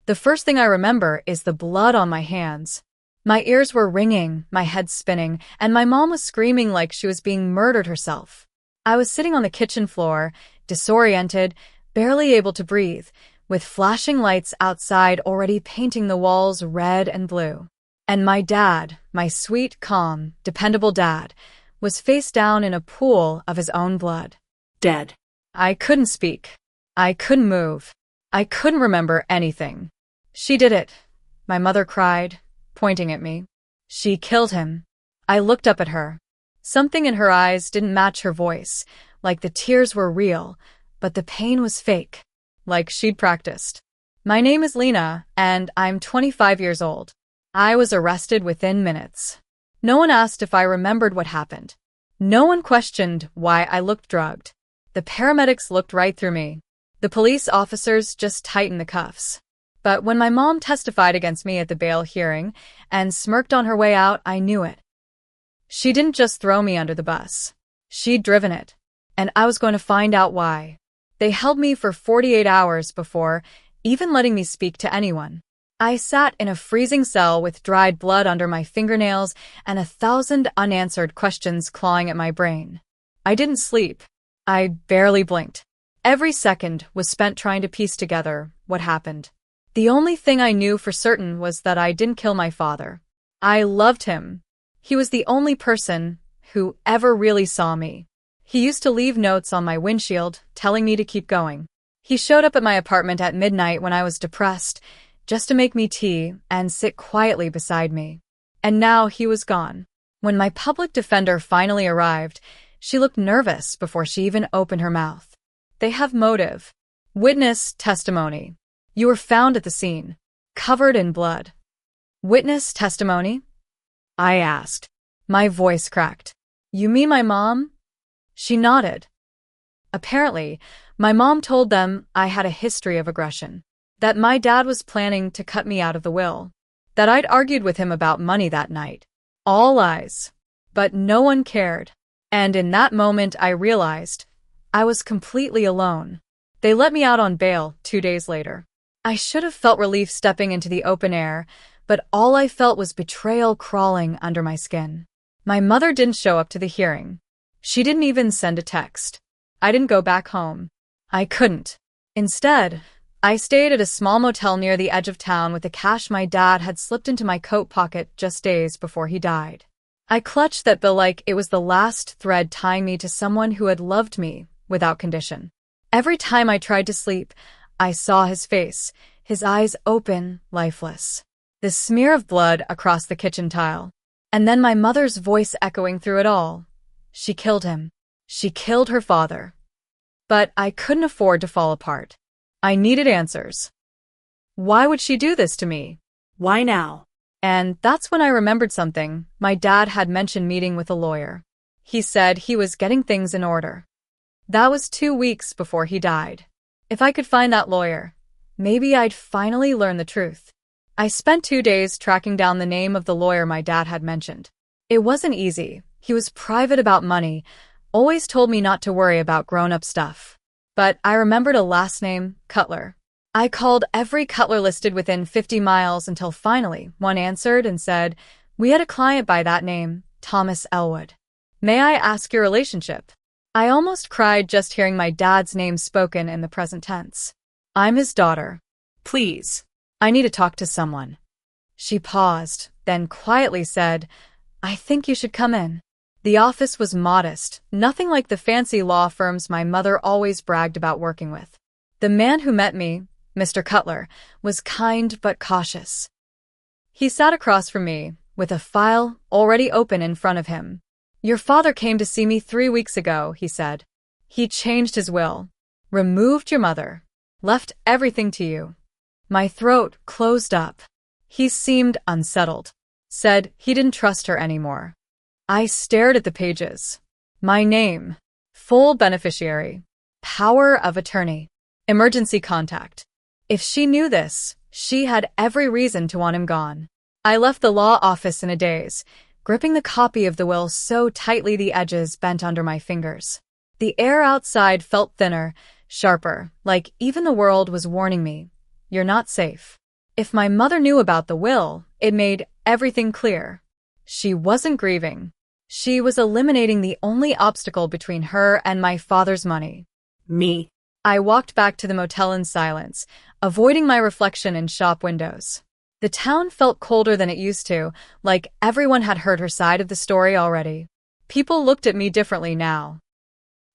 The first thing I remember is the blood on my hands. My ears were ringing, my head spinning, and my mom was screaming like she was being murdered herself. I was sitting on the kitchen floor, disoriented, barely able to breathe, with flashing lights outside already painting the walls red and blue. And my dad, my sweet, calm, dependable dad, was face down in a pool of his own blood. Dead. I couldn't speak. I couldn't move. I couldn't remember anything. She did it, my mother cried, pointing at me. She killed him. I looked up at her. Something in her eyes didn't match her voice, like the tears were real, but the pain was fake, like she'd practiced. My name is Lena, and I'm 25 years old. I was arrested within minutes. No one asked if I remembered what happened. No one questioned why I looked drugged. The paramedics looked right through me. The police officers just tightened the cuffs. But when my mom testified against me at the bail hearing and smirked on her way out, I knew it. She didn't just throw me under the bus. She'd driven it. And I was going to find out why. They held me for 48 hours before even letting me speak to anyone. I sat in a freezing cell with dried blood under my fingernails and 1,000 unanswered questions clawing at my brain. I didn't sleep. I barely blinked. Every second was spent trying to piece together what happened. The only thing I knew for certain was that I didn't kill my father. I loved him. He was the only person who ever really saw me. He used to leave notes on my windshield telling me to keep going. He showed up at my apartment at midnight when I was depressed, just to make me tea and sit quietly beside me. And now he was gone. When my public defender finally arrived, she looked nervous before she even opened her mouth. They have motive. Witness testimony. You were found at the scene, covered in blood. Witness testimony? I asked. My voice cracked. You mean my mom? She nodded. Apparently, my mom told them I had a history of aggression, that my dad was planning to cut me out of the will, that I'd argued with him about money that night. All lies. But no one cared. And in that moment I realized I was completely alone. They let me out on bail 2 days later. I should have felt relief stepping into the open air, but all I felt was betrayal crawling under my skin. My mother didn't show up to the hearing. She didn't even send a text. I didn't go back home. I couldn't. Instead, I stayed at a small motel near the edge of town with the cash my dad had slipped into my coat pocket just days before he died. I clutched that bill like it was the last thread tying me to someone who had loved me without condition. Every time I tried to sleep, I saw his face, his eyes open, lifeless. The smear of blood across the kitchen tile. And then my mother's voice echoing through it all. She killed him. She killed her father. But I couldn't afford to fall apart. I needed answers. Why would she do this to me? Why now? And that's when I remembered something. My dad had mentioned meeting with a lawyer. He said he was getting things in order. That was 2 weeks before he died. If I could find that lawyer, maybe I'd finally learn the truth. I spent 2 days tracking down the name of the lawyer my dad had mentioned. It wasn't easy. He was private about money, always told me not to worry about grown-up stuff. But I remembered a last name, Cutler. I called every Cutler listed within 50 miles until finally one answered and said, "We had a client by that name, Thomas Elwood. May I ask your relationship?" I almost cried just hearing my dad's name spoken in the present tense. "I'm his daughter. Please, I need to talk to someone." She paused, then quietly said, "I think you should come in." The office was modest, nothing like the fancy law firms my mother always bragged about working with. The man who met me, Mr. Cutler, was kind but cautious. He sat across from me, with a file already open in front of him. "Your father came to see me 3 weeks ago," he said. "He changed his will, removed your mother, left everything to you." My throat closed up. He seemed unsettled. Said he didn't trust her anymore. I stared at the pages. My name, full beneficiary, power of attorney, emergency contact. If she knew this, she had every reason to want him gone. I left the law office in a daze, gripping the copy of the will so tightly the edges bent under my fingers. The air outside felt thinner, sharper, like even the world was warning me, "You're not safe." If my mother knew about the will, it made everything clear. She wasn't grieving. She was eliminating the only obstacle between her and my father's money. Me. I walked back to the motel in silence, avoiding my reflection in shop windows. The town felt colder than it used to, like everyone had heard her side of the story already. People looked at me differently now.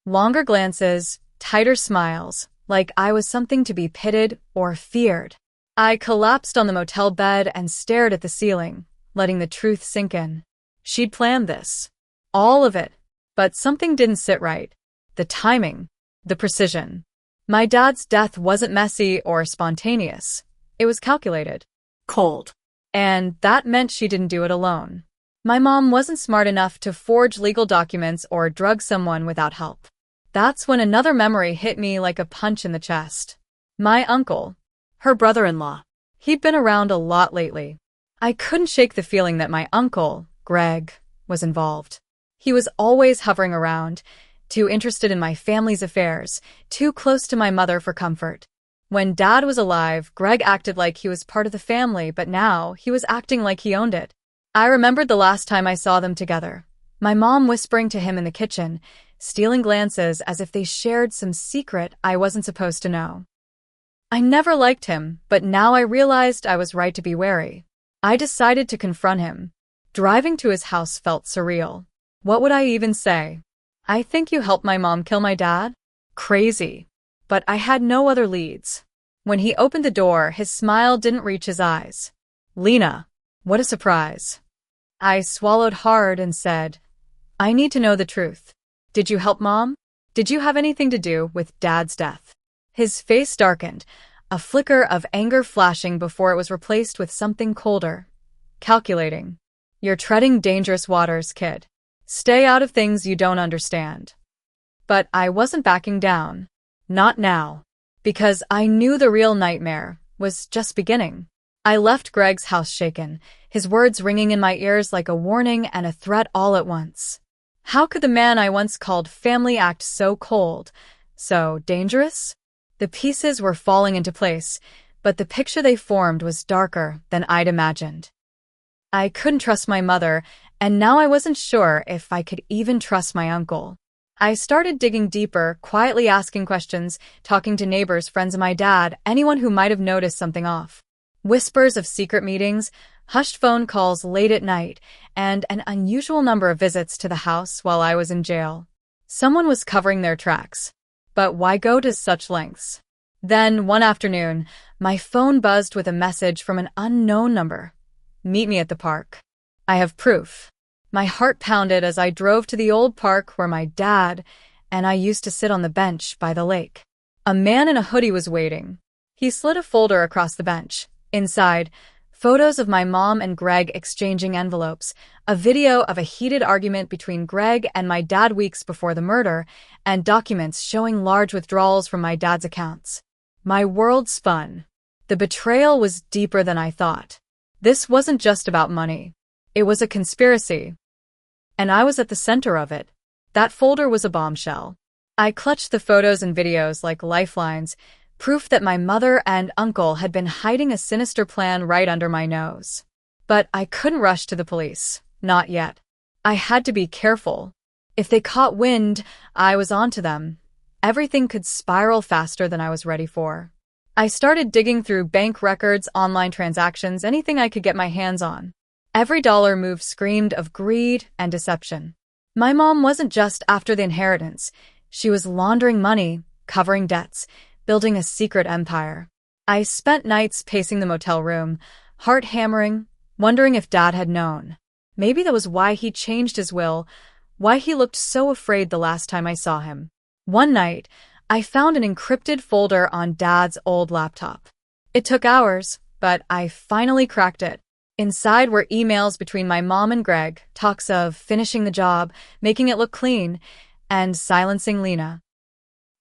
Longer glances, tighter smiles, like I was something to be pitied or feared. I collapsed on the motel bed and stared at the ceiling, letting the truth sink in. She'd planned this. All of it. But something didn't sit right. The timing. The precision. My dad's death wasn't messy or spontaneous. It was calculated. Cold. And that meant she didn't do it alone. My mom wasn't smart enough to forge legal documents or drug someone without help. That's when another memory hit me like a punch in the chest. My uncle. Her brother-in-law. He'd been around a lot lately. I couldn't shake the feeling that my uncle, Greg, was involved. He was always hovering around, too interested in my family's affairs, too close to my mother for comfort. When Dad was alive, Greg acted like he was part of the family, but now he was acting like he owned it. I remembered the last time I saw them together. My mom whispering to him in the kitchen, stealing glances as if they shared some secret I wasn't supposed to know. I never liked him, but now I realized I was right to be wary. I decided to confront him. Driving to his house felt surreal. What would I even say? I think you helped my mom kill my dad? Crazy. But I had no other leads. When he opened the door, his smile didn't reach his eyes. Lena, what a surprise. I swallowed hard and said, I need to know the truth. Did you help Mom? Did you have anything to do with Dad's death? His face darkened, a flicker of anger flashing before it was replaced with something colder. Calculating. You're treading dangerous waters, kid. Stay out of things you don't understand. But I wasn't backing down. Not now. Because I knew the real nightmare was just beginning. I left Greg's house shaken, his words ringing in my ears like a warning and a threat all at once. How could the man I once called family act so cold, so dangerous? The pieces were falling into place, but the picture they formed was darker than I'd imagined. I couldn't trust my mother, and now I wasn't sure if I could even trust my uncle. I started digging deeper, quietly asking questions, talking to neighbors, friends of my dad, anyone who might have noticed something off. Whispers of secret meetings, hushed phone calls late at night, and an unusual number of visits to the house while I was in jail. Someone was covering their tracks. But why go to such lengths? Then, one afternoon, my phone buzzed with a message from an unknown number. Meet me at the park. I have proof. My heart pounded as I drove to the old park where my dad and I used to sit on the bench by the lake. A man in a hoodie was waiting. He slid a folder across the bench. Inside, photos of my mom and Greg exchanging envelopes, a video of a heated argument between Greg and my dad weeks before the murder, and documents showing large withdrawals from my dad's accounts. My world spun. The betrayal was deeper than I thought. This wasn't just about money. It was a conspiracy. And I was at the center of it. That folder was a bombshell. I clutched the photos and videos like lifelines, proof that my mother and uncle had been hiding a sinister plan right under my nose. But I couldn't rush to the police. Not yet. I had to be careful. If they caught wind, I was onto them. Everything could spiral faster than I was ready for. I started digging through bank records, online transactions, anything I could get my hands on. Every dollar move screamed of greed and deception. My mom wasn't just after the inheritance. She was laundering money, covering debts, building a secret empire. I spent nights pacing the motel room, heart hammering, wondering if Dad had known. Maybe that was why he changed his will, why he looked so afraid the last time I saw him. One night, I found an encrypted folder on Dad's old laptop. It took hours, but I finally cracked it. Inside were emails between my mom and Greg, talks of finishing the job, making it look clean, and silencing Lena.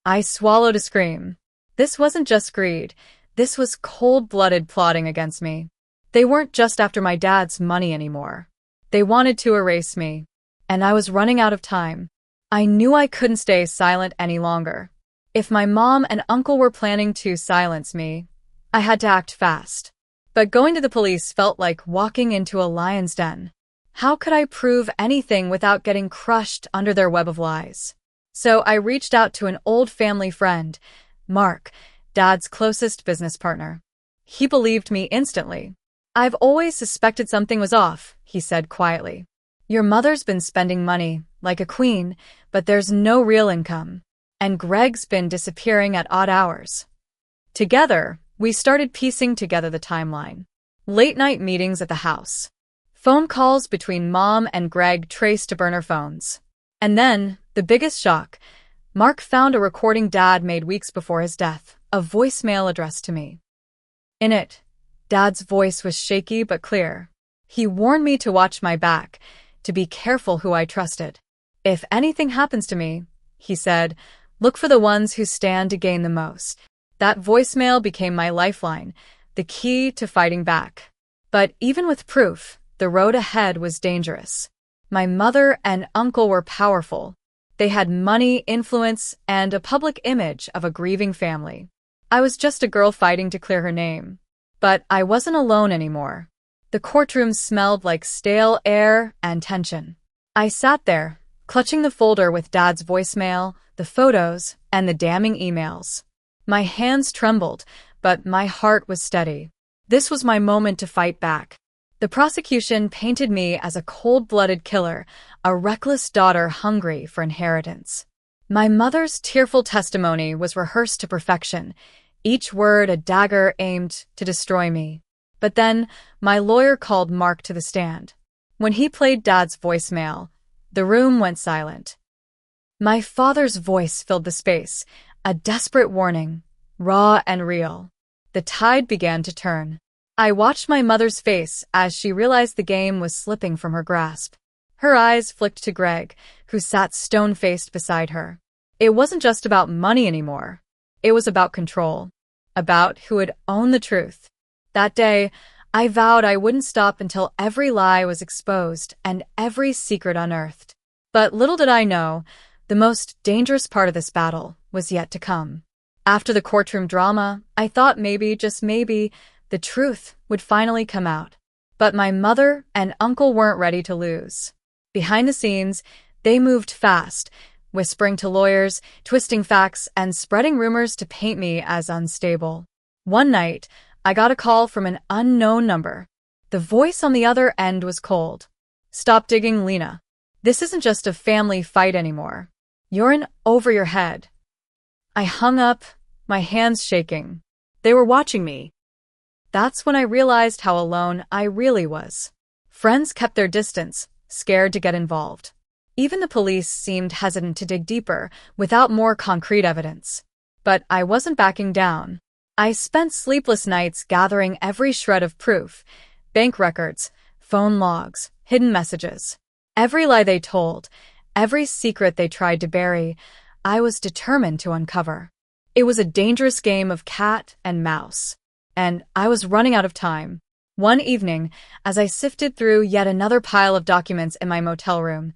I swallowed a scream. This wasn't just greed. This was cold-blooded plotting against me. They weren't just after my dad's money anymore. They wanted to erase me. And I was running out of time. I knew I couldn't stay silent any longer. If my mom and uncle were planning to silence me, I had to act fast. But going to the police felt like walking into a lion's den. How could I prove anything without getting crushed under their web of lies? So I reached out to an old family friend, Mark, Dad's closest business partner. He believed me instantly. "I've always suspected something was off," he said quietly. "Your mother's been spending money like a queen, but there's no real income. And Greg's been disappearing at odd hours." Together, we started piecing together the timeline. Late-night meetings at the house. Phone calls between Mom and Greg traced to burner phones. And then, the biggest shock, Mark found a recording Dad made weeks before his death, a voicemail addressed to me. In it, Dad's voice was shaky but clear. He warned me to watch my back, to be careful who I trusted. "If anything happens to me," he said, "look for the ones who stand to gain the most." That voicemail became my lifeline, the key to fighting back. But even with proof, the road ahead was dangerous. My mother and uncle were powerful. They had money, influence, and a public image of a grieving family. I was just a girl fighting to clear her name. But I wasn't alone anymore. The courtroom smelled like stale air and tension. I sat there, clutching the folder with Dad's voicemail, the photos, and the damning emails. My hands trembled, but my heart was steady. This was my moment to fight back. The prosecution painted me as a cold-blooded killer, a reckless daughter hungry for inheritance. My mother's tearful testimony was rehearsed to perfection, each word a dagger aimed to destroy me. But then, my lawyer called Mark to the stand. When he played Dad's voicemail, the room went silent. My father's voice filled the space, a desperate warning, raw and real. The tide began to turn. I watched my mother's face as she realized the game was slipping from her grasp. Her eyes flicked to Greg, who sat stone-faced beside her. It wasn't just about money anymore. It was about control, about who would own the truth. That day, I vowed I wouldn't stop until every lie was exposed and every secret unearthed. But little did I know, the most dangerous part of this battle was yet to come. After the courtroom drama, I thought maybe, just maybe, the truth would finally come out. But my mother and uncle weren't ready to lose. Behind the scenes, they moved fast, whispering to lawyers, twisting facts, and spreading rumors to paint me as unstable. One night, I got a call from an unknown number. The voice on the other end was cold. "Stop digging, Lena. This isn't just a family fight anymore. You're in over your head." I hung up, my hands shaking. They were watching me. That's when I realized how alone I really was. Friends kept their distance, scared to get involved. Even the police seemed hesitant to dig deeper, without more concrete evidence. But I wasn't backing down. I spent sleepless nights gathering every shred of proof, bank records, phone logs, hidden messages. Every lie they told, every secret they tried to bury, I was determined to uncover. It was a dangerous game of cat and mouse. And I was running out of time. One evening, as I sifted through yet another pile of documents in my motel room,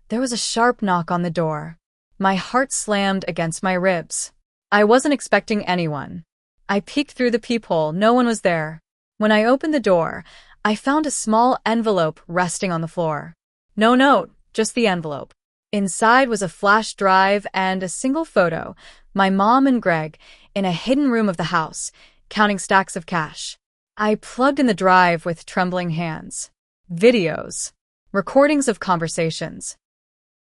there was a sharp knock on the door. My heart slammed against my ribs. I wasn't expecting anyone. I peeked through the peephole, no one was there. When I opened the door, I found a small envelope resting on the floor. No note, just the envelope. Inside was a flash drive and a single photo, my mom and Greg, in a hidden room of the house, counting stacks of cash. I plugged in the drive with trembling hands. Videos. Recordings of conversations.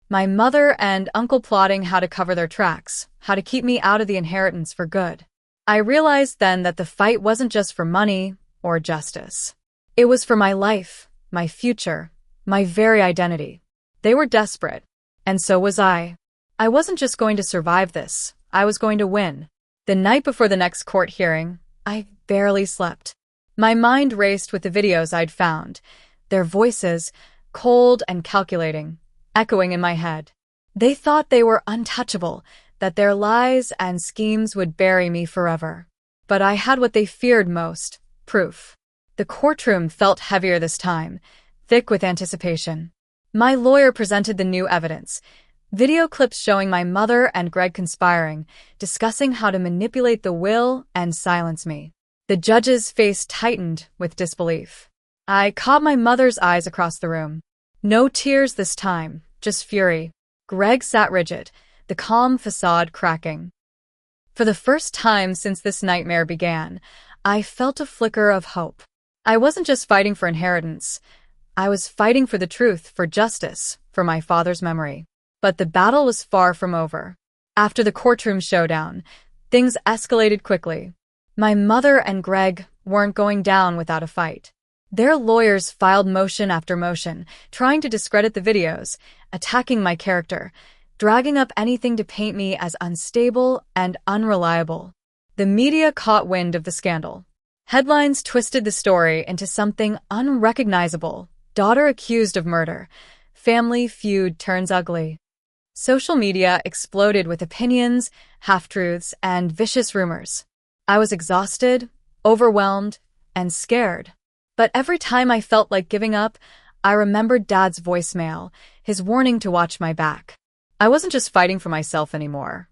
My mother and uncle plotting how to cover their tracks, how to keep me out of the inheritance for good. I realized then that the fight wasn't just for money or justice. It was for my life, my future, my very identity. They were desperate, and so was I. I wasn't just going to survive this, I was going to win. The night before the next court hearing, I barely slept. My mind raced with the videos I'd found, their voices, cold and calculating, echoing in my head. They thought they were untouchable, that their lies and schemes would bury me forever. But I had what they feared most, proof. The courtroom felt heavier this time, thick with anticipation. My lawyer presented the new evidence, video clips showing my mother and Greg conspiring, discussing how to manipulate the will and silence me. The judge's face tightened with disbelief. I caught my mother's eyes across the room. No tears this time, just fury. Greg sat rigid, the calm facade cracking. For the first time since this nightmare began, I felt a flicker of hope. I wasn't just fighting for inheritance. I was fighting for the truth, for justice, for my father's memory. But the battle was far from over. After the courtroom showdown, things escalated quickly. My mother and Greg weren't going down without a fight. Their lawyers filed motion after motion, trying to discredit the videos, attacking my character, dragging up anything to paint me as unstable and unreliable. The media caught wind of the scandal. Headlines twisted the story into something unrecognizable. Daughter accused of murder. Family feud turns ugly. Social media exploded with opinions, half-truths, and vicious rumors. I was exhausted, overwhelmed, and scared. But every time I felt like giving up, I remembered Dad's voicemail, his warning to watch my back. I wasn't just fighting for myself anymore.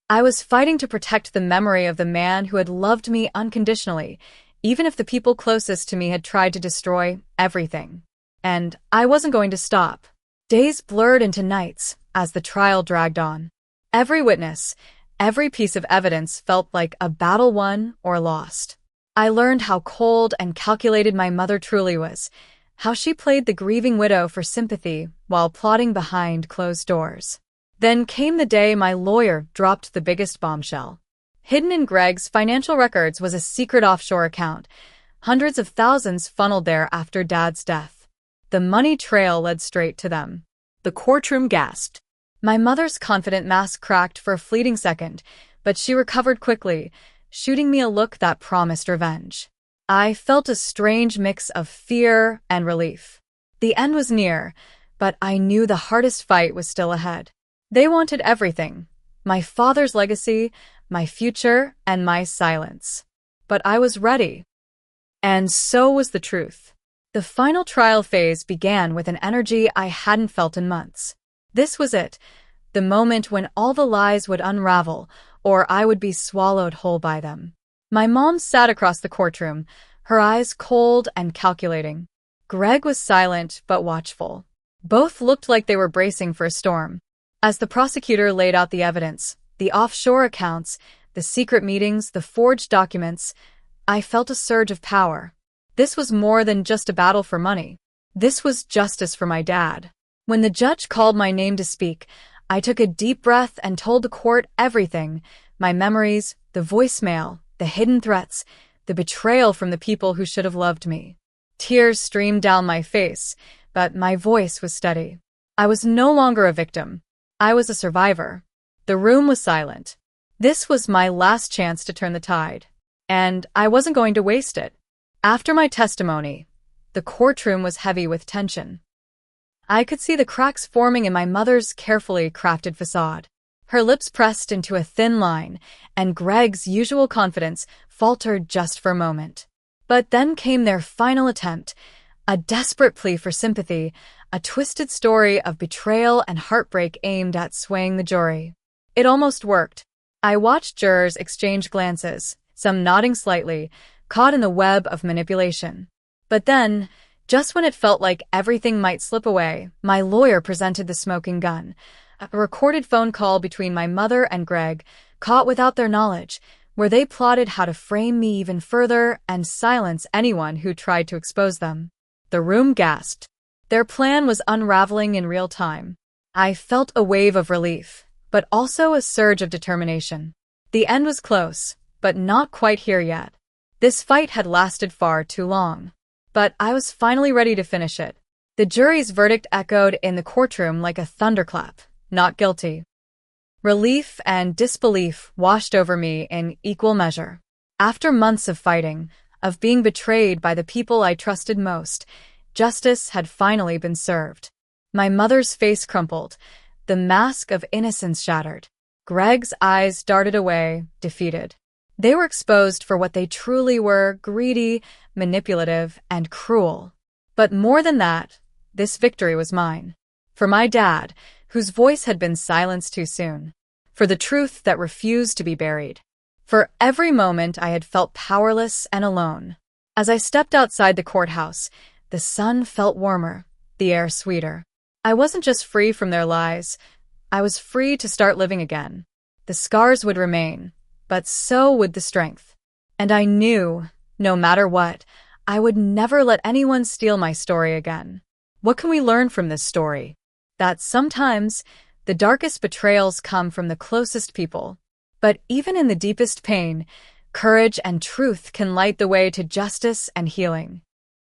I was fighting to protect the memory of the man who had loved me unconditionally, even if the people closest to me had tried to destroy everything. And I wasn't going to stop. Days blurred into nights as the trial dragged on. Every witness, every piece of evidence felt like a battle won or lost. I learned how cold and calculated my mother truly was, how she played the grieving widow for sympathy while plotting behind closed doors. Then came the day my lawyer dropped the biggest bombshell. Hidden in Greg's financial records was a secret offshore account, hundreds of thousands funneled there after Dad's death. The money trail led straight to them. The courtroom gasped. My mother's confident mask cracked for a fleeting second, but she recovered quickly, shooting me a look that promised revenge. I felt a strange mix of fear and relief. The end was near, but I knew the hardest fight was still ahead. They wanted everything: my father's legacy, my future, and my silence. But I was ready. And so was the truth. The final trial phase began with an energy I hadn't felt in months. This was it, the moment when all the lies would unravel, or I would be swallowed whole by them. My mom sat across the courtroom, her eyes cold and calculating. Greg was silent but watchful. Both looked like they were bracing for a storm. As the prosecutor laid out the evidence, the offshore accounts, the secret meetings, the forged documents, I felt a surge of power. This was more than just a battle for money. This was justice for my dad. When the judge called my name to speak, I took a deep breath and told the court everything: my memories, the voicemail, the hidden threats, the betrayal from the people who should have loved me. Tears streamed down my face, but my voice was steady. I was no longer a victim. I was a survivor. The room was silent. This was my last chance to turn the tide, and I wasn't going to waste it. After my testimony, the courtroom was heavy with tension. I could see the cracks forming in my mother's carefully crafted facade. Her lips pressed into a thin line, and Greg's usual confidence faltered just for a moment. But then came their final attempt, a desperate plea for sympathy, a twisted story of betrayal and heartbreak aimed at swaying the jury. It almost worked. I watched jurors exchange glances, some nodding slightly, caught in the web of manipulation. But then, just when it felt like everything might slip away, my lawyer presented the smoking gun. A recorded phone call between my mother and Greg, caught without their knowledge, where they plotted how to frame me even further and silence anyone who tried to expose them. The room gasped. Their plan was unraveling in real time. I felt a wave of relief, but also a surge of determination. The end was close, but not quite here yet. This fight had lasted far too long. But I was finally ready to finish it. The jury's verdict echoed in the courtroom like a thunderclap: not guilty. Relief and disbelief washed over me in equal measure. After months of fighting, of being betrayed by the people I trusted most, justice had finally been served. My mother's face crumpled, the mask of innocence shattered. Greg's eyes darted away, defeated. They were exposed for what they truly were: greedy, manipulative, and cruel. But more than that, this victory was mine. For my dad, whose voice had been silenced too soon. For the truth that refused to be buried. For every moment I had felt powerless and alone. As I stepped outside the courthouse, the sun felt warmer, the air sweeter. I wasn't just free from their lies, I was free to start living again. The scars would remain, but so would the strength. And I knew, no matter what, I would never let anyone steal my story again. What can we learn from this story? That sometimes the darkest betrayals come from the closest people. But even in the deepest pain, courage and truth can light the way to justice and healing.